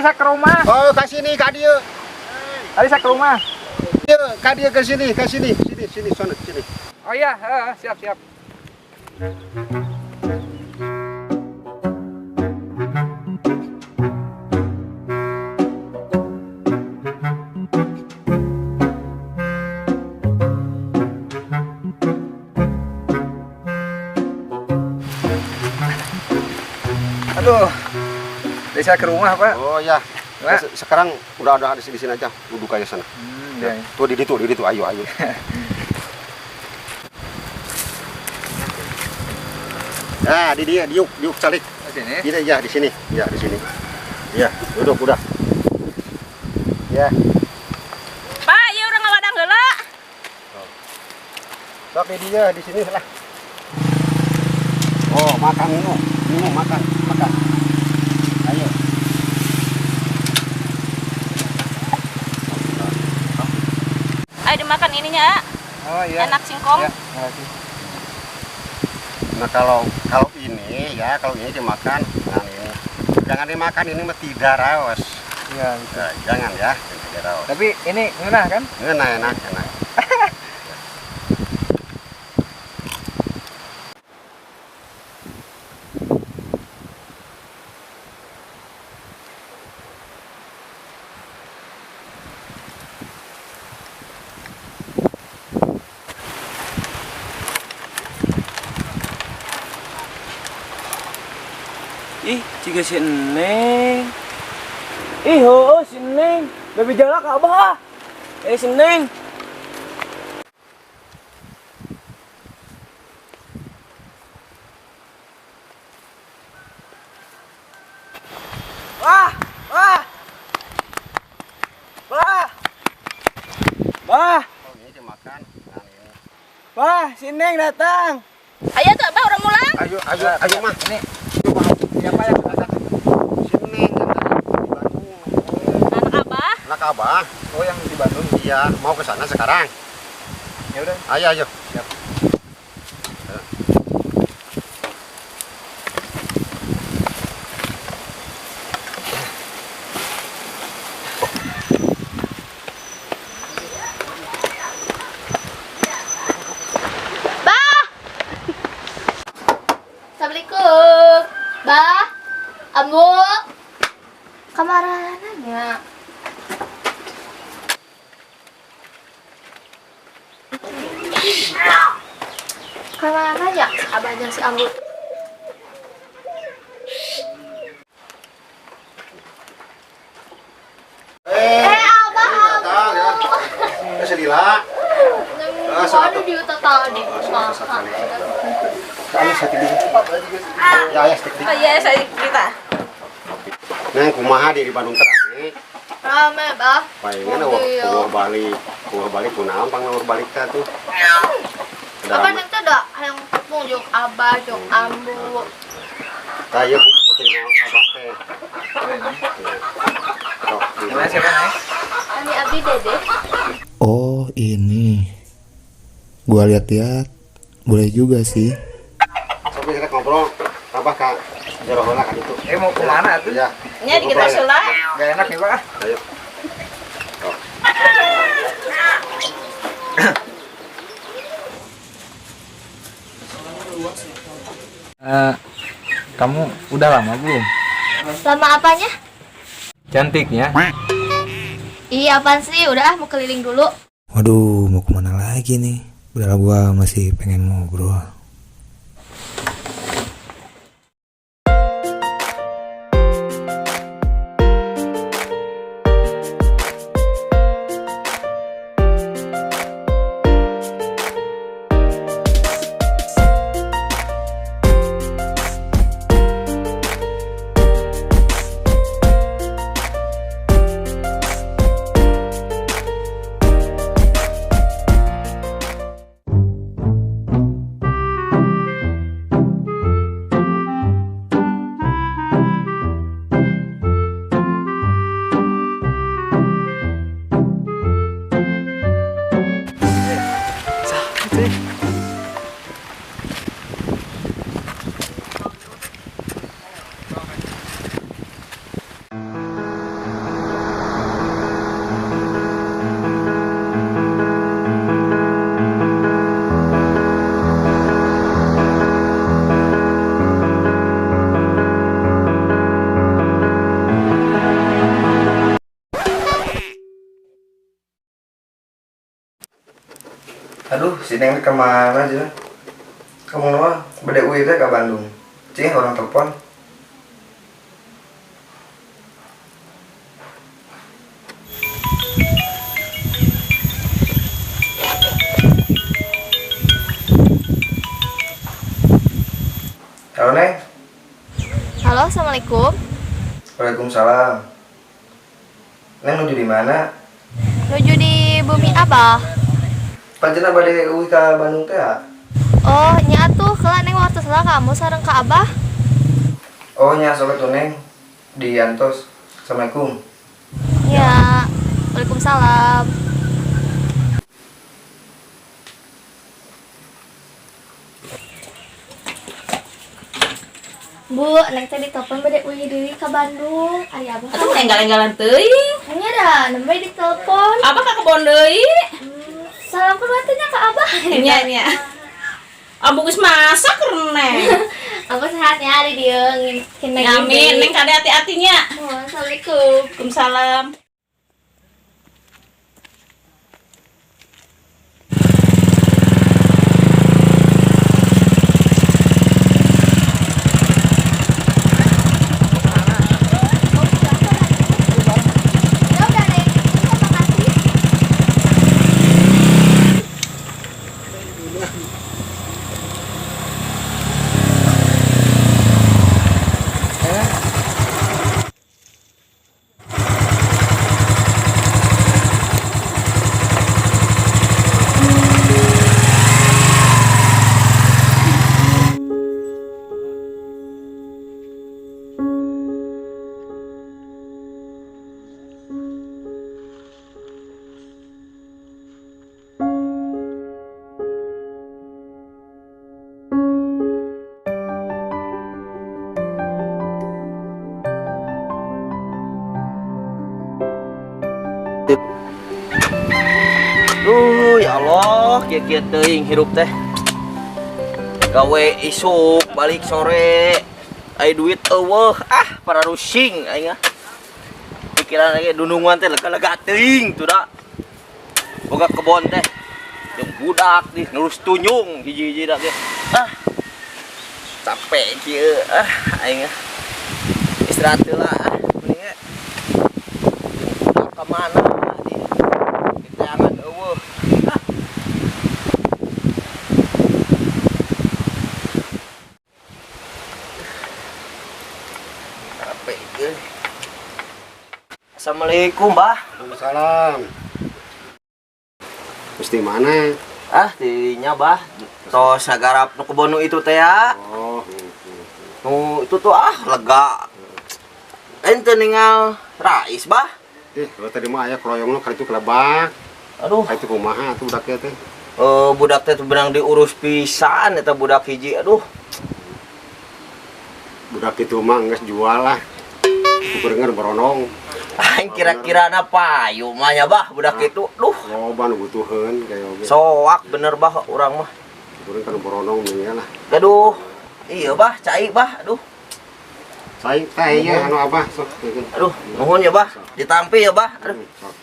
saya ke rumah. Oh, ke sini, Kak dia. Tadi saya ke rumah. Dia, Kak dia ke sini, sini, sana, sini. Oh iya, siap. Aduh, tadi saya ke rumah, Pak. Oh ya. Sekarang udah ada di sini aja, duduk aja sana. Ya. Tuh di situ, ayo. Nah, di dia, diuk calik. Sini. Di sini. Ya, duduk udah. Ya. Pak, ieu urang ngawadang heula. Sok di sini lah. Oh, makan minum, makan. Ayo. Ayo dimakan ininya. Oh iya. Enak singkong. Ya, makasih. Nah, kalau ini dimakan, nah ini. Jangan dimakan, ini mah tidak raos. Iya. Nah, jangan ya, tidak raos. Tapi ini ngeunah kan? Enak. Ih, jika si Neng. Ih, si Neng. Babi jalak abah. Si Neng. Bah. Kalau ini dimakan, nah ini. Bah, si Neng datang. Ayo tuh, Abah urang mulang. Ayo mah. Ini siapa yang datang? Sini yang tadi di Bandung. Anak Abah. Anak Abah. Oh, yang di Bandung. Iya, mau ke sana sekarang. Ya udah. Ayo. Siap. Assalamualaikum, Bah, Ambu, kamarananya. Kemana ya abahnya si Ambu? Abah, datang ya. Keselila. Waduh dia tadi. Ayo sakit dikit. Ya, sakit. Oh iya, saya cerita. Nah, kumaha di Bandung terang. Rame, Bah. Palingan uang balik kunaon pang balik teh tuh. Apa nanti ada yang tepung jok Abah, jok Ambu. Kayak putri Abah teh. Namanya siapa, Nek? Ini Abi Dede. Oh ini, gua lihat-lihat boleh juga sih. Sampai kita ngobrol, Abah kak Jarohola kan itu. Mau kemana tuh? Iya. Nya di kita sula. Gak enak nih, Pak. Ayo. Kamu udah lama belum? Lama apanya? Cantiknya. Iya, apaan sih? Udah, mau keliling dulu. Waduh, mau kemana lagi nih? Udah gua masih pengen ngobrol. Aduh, si Neng kemana aja? Kamu nama bedek uwi teh ke Bandung. Cing orang telepon. Halo Neng. Halo, assalamualaikum. Waalaikumsalam. Neng nuju di mana? Nuju di bumi Abah. Pancen bade uwi ke Bandung teh ya? Oh, nya atuh keula neng waktu salah kamu sareng ka Abah. Oh nya sobat tuh Neng di Antos. Assalamualaikum. Ya, waalaikumsalam. Bu, neng teh ditelepon bade uji deui ka Bandung. Ari Abah. Atuh enggal-enggalan teuing. Hanya dah, nembe ditelepon. Abah ka kebon deui. Salam kedua teh nya ka Abah. Nya nya. Abah geus masak reneng. Abah sehat ya di dieu ngin Amin, neng kade hati-hatinya. Assalamualaikum. Waalaikumsalam. Ya udah deh, terima kasih. Duh, ya Allah, kieu-kieu teuing hirup teh. Gawe isuk balik sore. Ai duit eueuh, para rusing aing ah. Pikiran lagi dunungan teh lega-lega teuing tuh da. Boga kebon teh. Jeung budak di nurus tunyung hiji-hiji da teh. Capek kieu aing ah. Istirahat heula mending ge. Ka mana? Jangan eueuh. Capek ge. Assalamualaikum, Mbah. Waalaikumsalam. Mesti mana? Tinya, Mbah. Tos sagarap nu kebon nu itu teh ya. Oh, Nu itu tuh lega. Ente ningal Rais, Mbah. kalau tadi mah aya kroyongna ka itu kelebak. Aduh, Ka itu kumaha atuh budak teh? budak teh tuh benang diurus pisan eta budak hiji. Aduh, Budak itu mah geus jual lah. Kuringan beronong. aing kira-kira na payu mah ya, Bah, budak itu. Duh, Loba nu butuheun kayak oge. soak bener, Bah, urang mah. Kuring kan beronong nih lah. Aduh, iya, Bah, cai, Bah, aduh. Saing teh nya anu Abah sok. Aduh, nuhun ya, Bah. Ditampi ya, Bah. Aduh. Sok.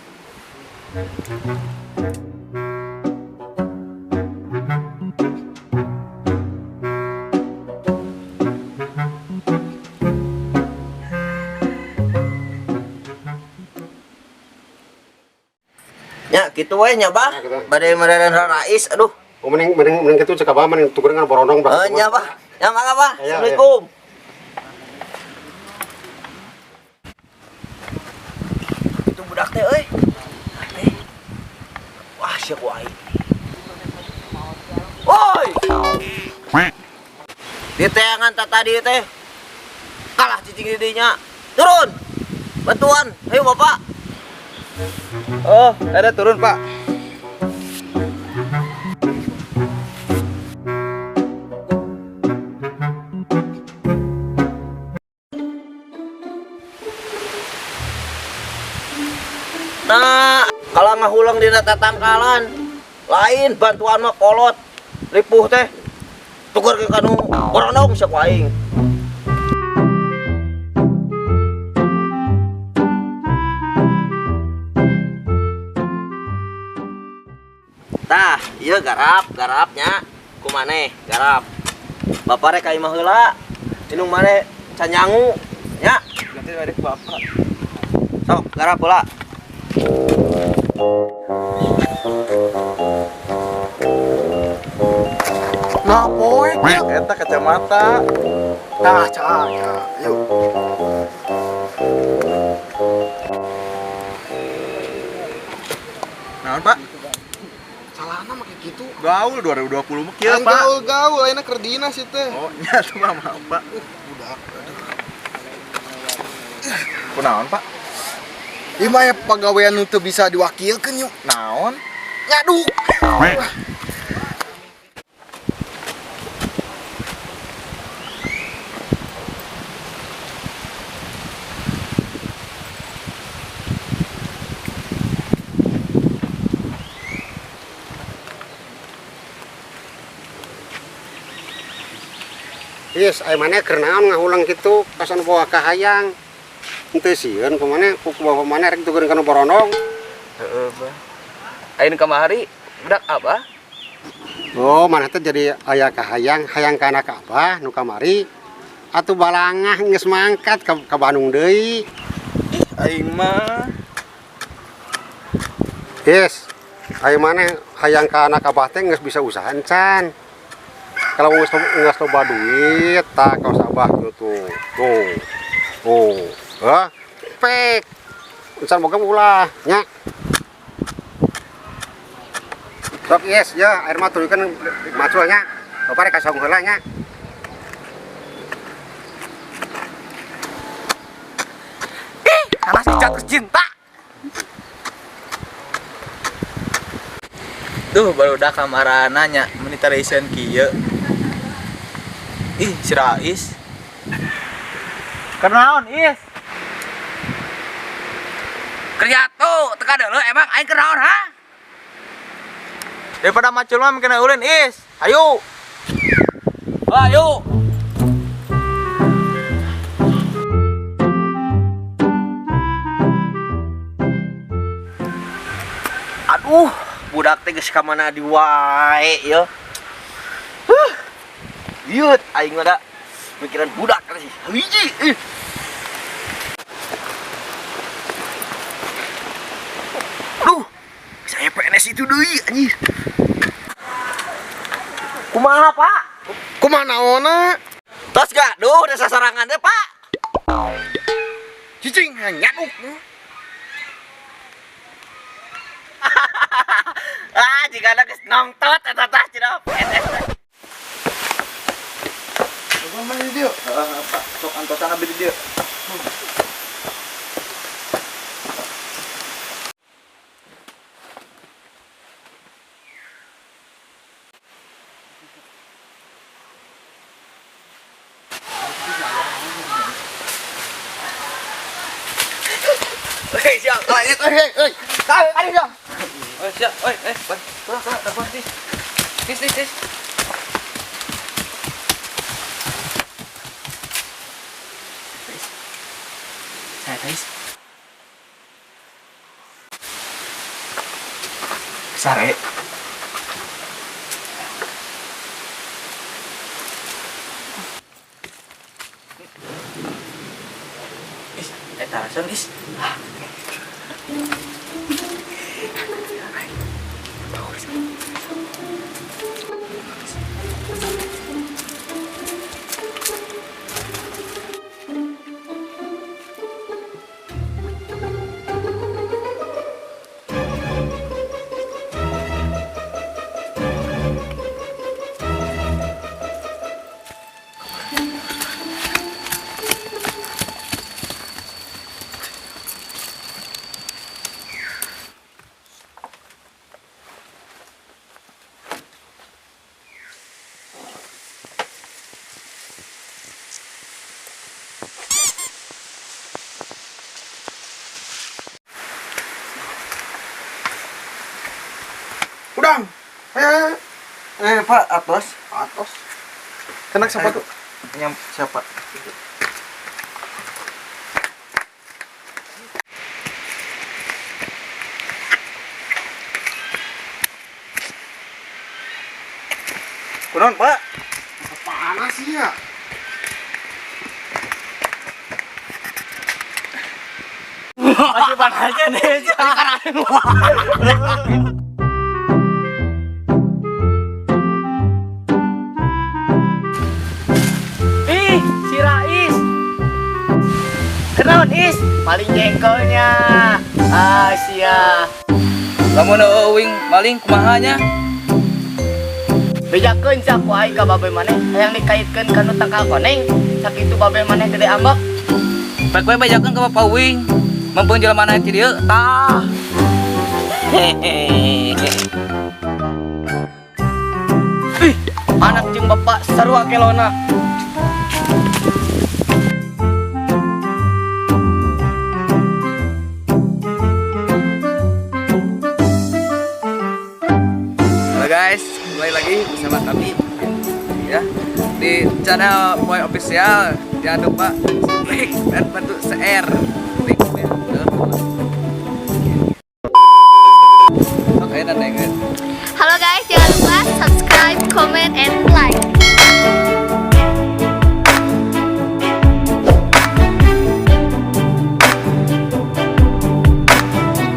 Ya, gitu we nya, Bah. Ya, gitu. Bade madaran Rais, aduh. Oh mending kitu cek Abah mending tukeran beronong Nya, Bah. Ya, mangga, Bah. Ya, ya. Assalamualaikum. Itu budak teh euy. Wah, siap wae. Woi. Di teangan tadi teh. Kalah cicing di dinya. Turun. Bantuan. Ayo, Bapak. Oh, ada turun Pak. Nah, kalau ngahulang di tatangkalan, lain bantuan mah kolot, ripuh teh, tuker ke kanu, beronong siap waing. Tah, iya garapnya. Kumaneh garap. Bapak rek ka imah heula. Inung maneh canyangu nya. Nanti balik bapak. Sok garap heula. Nah, poe eta kacamata. Nah, cahaya. Yuk. Naon, Pak? Salahna make gitu. Gaul 2020 mah kieu, Yang Pak. gaul-gaul ayeuna keur dina sih teh. Oh, nya tuh mah maaf, Pak. Budak. Kunaon, Pak? Ieu mah ya pagawean nu teu bisa diwakilkeun yuk. Naon? Nyaduk. Yes, ai maneh keur naon ngahulang kitu pasan bawa ka hayang. Henteu sieun pamane ku bawa pamane rek tukeun kana borondong. Heeh, Bah. Ayeuna kamari budak Abah. Oh, maneh teh jadi aya ka hayang ka anak Abah nu kamari. Atuh balangah geus mangkat ka Bandung deui. Aing mah Yes. Ai maneh hayang ka anak Abah teh geus bisa usaha encan. Kalau nggak coba duit, tak kau sabah gitu, tuh, pek, encan boga ulah, nya. Sok yes, ya, air mah turunkan maculnya, bapak rek kasong heula nya. anak si jatuh cinta. Duh, barudak kamarana nya monetization kieu. Ih, si Rais. Kenaon, Is? Kerja tuh, teka dulu emang aing kenaon, ha? Daripada macul mah kena ulin, Is. Ayo. Ayo. Aduh, budak teh geus ka mana di wae ya. Yut, aing mah da mikiran budak sih. Hiji. Aduh, saya PNS itu deui anjir. Kumaha, Pak? Kumaha naonna? Tos gak? Duh, udah sasarangan deh, Pak. Cicing nyaduk. Jika ada geus nongtot eta tah cenah PNS. Apa mah dia? Pak, sok antosan abdi dieu. Hei, siap. Hei. Kali dong. Oh, siap. Turun, telepon tis. Tis. Saya tis. Sare. Eta langsung is. Udang. Ayo. Pak, atas. Kenak siapa tuh? Siapa? Kunaon, Pak? Panas sih ya. Masih panasnya deh. Ih, si Rais. Kenaon Is? Paling jengkolnya. Ah, sia. Lamun euing maling kumahanya? Bejakeun cak ku aing ka babe maneh hayang dikaitkeun ka nu tangkal koneng. Sakitu babe maneh gede ambek. Pek we bejakeun ka Bapak Uing. Mempeun jelema na ti dieu. Tah. Ih, anak jeung bapak sarua kelona. Halo guys, kembali lagi bersama kami ya di channel Boy Official. Jangan lupa like dan bantu share. Linknya Oke, dan Halo guys, jangan lupa subscribe, comment, and like.